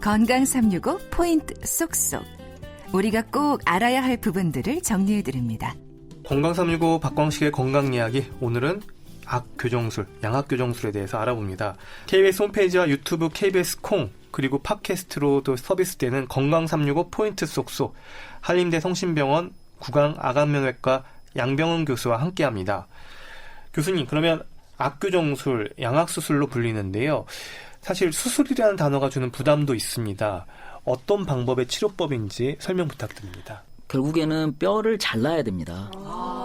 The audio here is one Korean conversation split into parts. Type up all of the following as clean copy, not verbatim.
건강 365 포인트 쏙쏙. 우리가 꼭 알아야 할 부분들을 정리해드립니다. 건강 365 박광식의 건강 이야기. 오늘은 악교정술, 양악교정술에 대해서 알아봅니다. KBS 홈페이지와 유튜브, KBS 콩, 그리고 팟캐스트로도 서비스되는 건강 365 포인트 쏙쏙. 한림대 성심병원 구강아간면외과 양병은 교수와 함께합니다. 교수님, 그러면 악교정술, 양악수술로 불리는데요. 사실 수술이라는 단어가 주는 부담도 있습니다. 어떤 방법의 치료법인지 설명 부탁드립니다. 결국에는 뼈를 잘라야 됩니다.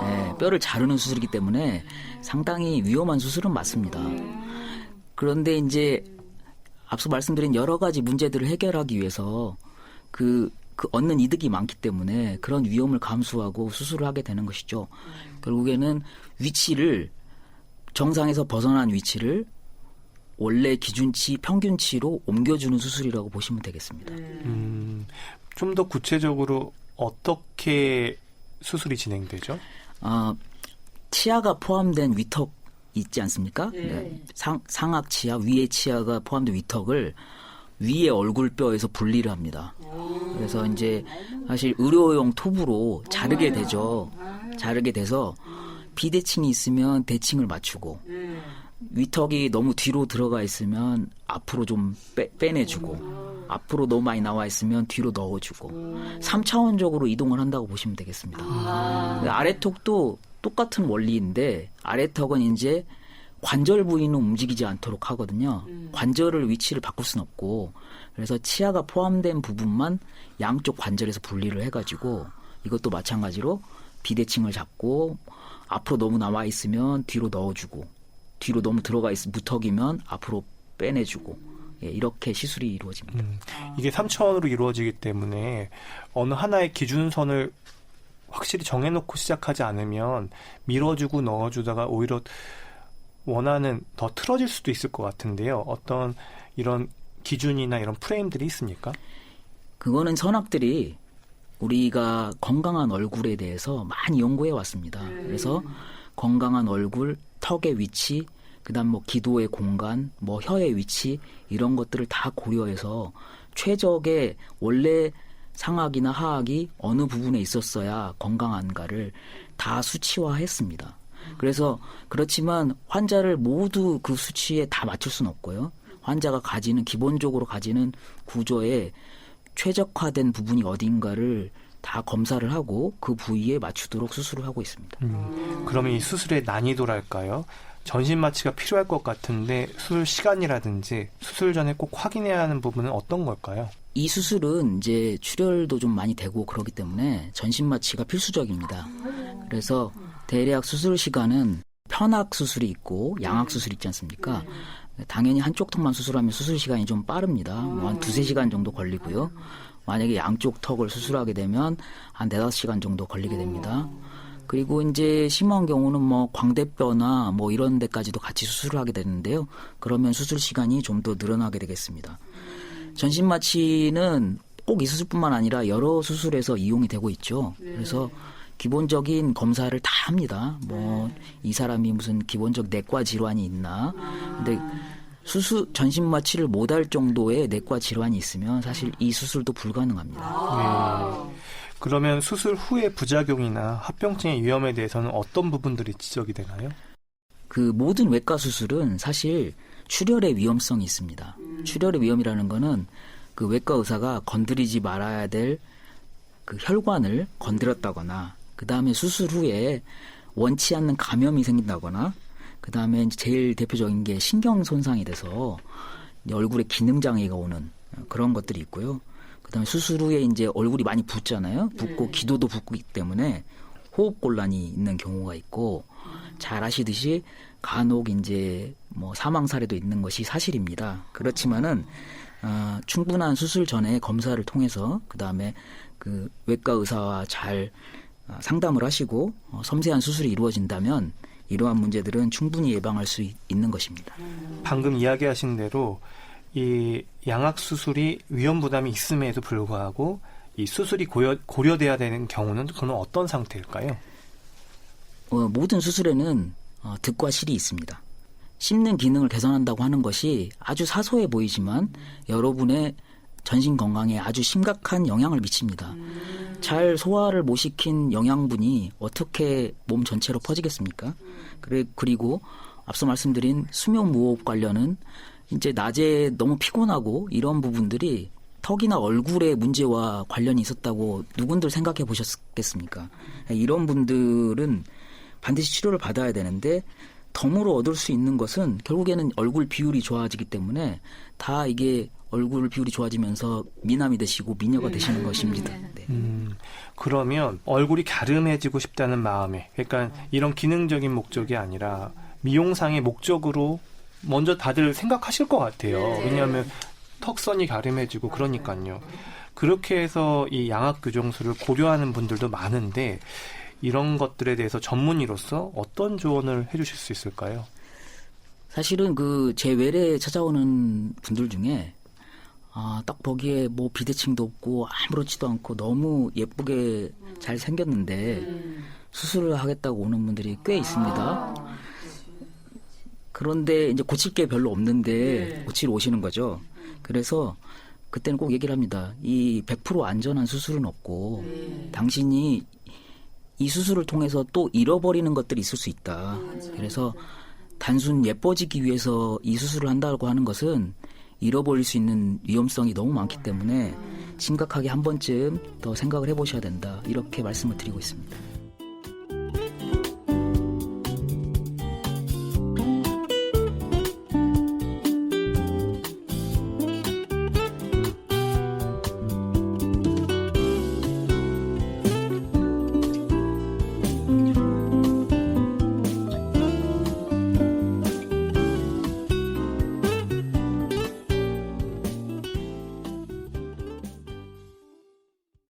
네, 뼈를 자르는 수술이기 때문에 상당히 위험한 수술은 맞습니다. 그런데 이제 앞서 말씀드린 여러 가지 문제들을 해결하기 위해서 그 얻는 이득이 많기 때문에 그런 위험을 감수하고 수술을 하게 되는 것이죠. 결국에는 위치를, 정상에서 벗어난 위치를 원래 기준치, 평균치로 옮겨주는 수술이라고 보시면 되겠습니다. 좀 더 구체적으로 어떻게 수술이 진행되죠? 치아가 포함된 위턱 있지 않습니까? 네. 상악 치아, 위의 치아가 포함된 위턱을 위의 얼굴뼈에서 분리를 합니다. 그래서 이제 사실 의료용 톱으로 자르게 되죠. 자르게 돼서 비대칭이 있으면 대칭을 맞추고, 위턱이 너무 뒤로 들어가 있으면 앞으로 좀 빼내주고, 앞으로 너무 많이 나와 있으면 뒤로 넣어주고, 3차원적으로 이동을 한다고 보시면 되겠습니다. 아래턱도 똑같은 원리인데, 아래턱은 이제 관절 부위는 움직이지 않도록 하거든요. 관절을 위치를 바꿀 수는 없고, 그래서 치아가 포함된 부분만 양쪽 관절에서 분리를 해가지고, 이것도 마찬가지로 비대칭을 잡고, 앞으로 너무 나와 있으면 뒤로 넣어주고, 뒤로 너무 들어가 있으면 무턱이면 앞으로 빼내주고, 이렇게 시술이 이루어집니다. 이게 3차원으로 이루어지기 때문에 어느 하나의 기준선을 확실히 정해놓고 시작하지 않으면 밀어주고 넣어주다가 오히려 원하는 더 틀어질 수도 있을 것 같은데요. 어떤 이런 기준이나 이런 프레임들이 있습니까? 그거는 선악들이 우리가 건강한 얼굴에 대해서 많이 연구해 왔습니다. 그래서 건강한 얼굴, 턱의 위치, 그다음 뭐 기도의 공간, 뭐 혀의 위치, 이런 것들을 다 고려해서 최적의 원래 상악이나 하악이 어느 부분에 있었어야 건강한가를 다 수치화했습니다. 그래서 그렇지만 환자를 모두 그 수치에 다 맞출 수는 없고요. 환자가 기본적으로 가지는 구조에 최적화된 부분이 어딘가를 다 검사를 하고 그 부위에 맞추도록 수술을 하고 있습니다. 그러면 이 수술의 난이도랄까요? 전신 마취가 필요할 것 같은데 수술 시간이라든지 수술 전에 꼭 확인해야 하는 부분은 어떤 걸까요? 이 수술은 이제 출혈도 좀 많이 되고 그렇기 때문에 전신 마취가 필수적입니다. 그래서 대략 수술 시간은 편악 수술이 있고 양악 수술이 있지 않습니까? 당연히 한쪽 턱만 수술하면 수술 시간이 좀 빠릅니다. 뭐 한 2-3시간 정도 걸리고요. 만약에 양쪽 턱을 수술하게 되면 한 4-5시간 정도 걸리게 됩니다. 그리고 이제 심한 경우는 뭐 광대뼈나 뭐 이런 데까지도 같이 수술을 하게 되는데요. 그러면 수술 시간이 좀 더 늘어나게 되겠습니다. 전신 마취는 꼭 이 수술뿐만 아니라 여러 수술에서 이용이 되고 있죠. 그래서 기본적인 검사를 다 합니다. 뭐 이 사람이 무슨 기본적 내과 질환이 있나. 근데 전신 마취를 못할 정도의 내과 질환이 있으면 사실 이 수술도 불가능합니다. 네. 그러면 수술 후의 부작용이나 합병증의 위험에 대해서는 어떤 부분들이 지적이 되나요? 그 모든 외과 수술은 사실 출혈의 위험성이 있습니다. 출혈의 위험이라는 거는 그 외과 의사가 건드리지 말아야 될 그 혈관을 건드렸다거나, 그 다음에 수술 후에 원치 않는 감염이 생긴다거나, 그 다음에 제일 대표적인 게 신경 손상이 돼서 얼굴에 기능 장애가 오는 그런 것들이 있고요. 그 다음에 수술 후에 이제 얼굴이 많이 붓잖아요. 붓고 기도도 붓기 때문에 호흡 곤란이 있는 경우가 있고, 잘 아시듯이 간혹 이제 뭐 사망 사례도 있는 것이 사실입니다. 그렇지만은 충분한 수술 전에 검사를 통해서 그 다음에 그 외과 의사와 잘 상담을 하시고 섬세한 수술이 이루어진다면 이러한 문제들은 충분히 예방할 수 있는 것입니다. 방금 이야기하신 대로 이 양악 수술이 위험 부담이 있음에도 불구하고 이 수술이 고려돼야 되는 경우는 그건 어떤 상태일까요? 모든 수술에는 득과 실이 있습니다. 씹는 기능을 개선한다고 하는 것이 아주 사소해 보이지만 여러분의 전신 건강에 아주 심각한 영향을 미칩니다. 잘 소화를 못 시킨 영양분이 어떻게 몸 전체로 퍼지겠습니까? 그리고 앞서 말씀드린 수면 무호흡 관련은 이제 낮에 너무 피곤하고 이런 부분들이 턱이나 얼굴의 문제와 관련이 있었다고 누군들 생각해 보셨겠습니까? 이런 분들은 반드시 치료를 받아야 되는데 덤으로 얻을 수 있는 것은 결국에는 얼굴 비율이 좋아지기 때문에 다 이게 얼굴 비율이 좋아지면서 미남이 되시고 미녀가 되시는 것입니다. 네. 그러면 얼굴이 갸름해지고 싶다는 마음에, 그러니까 이런 기능적인 목적이 아니라 미용상의 목적으로 먼저 다들 생각하실 것 같아요. 왜냐하면 턱선이 갸름해지고 그러니까요. 그렇게 해서 이 양압교정술을 고려하는 분들도 많은데 이런 것들에 대해서 전문의로서 어떤 조언을 해주실 수 있을까요? 사실은 제 외래에 찾아오는 분들 중에 딱 보기에 뭐 비대칭도 없고 아무렇지도 않고 너무 예쁘게 잘 생겼는데 수술을 하겠다고 오는 분들이 꽤 있습니다. 그런데 이제 고칠 게 별로 없는데 고치러 오시는 거죠. 그래서 그때는 꼭 얘기를 합니다. 이 100% 안전한 수술은 없고 당신이 이 수술을 통해서 또 잃어버리는 것들이 있을 수 있다. 그래서 단순 예뻐지기 위해서 이 수술을 한다고 하는 것은 잃어버릴 수 있는 위험성이 너무 많기 때문에 심각하게 한 번쯤 더 생각을 해보셔야 된다. 이렇게 말씀을 드리고 있습니다.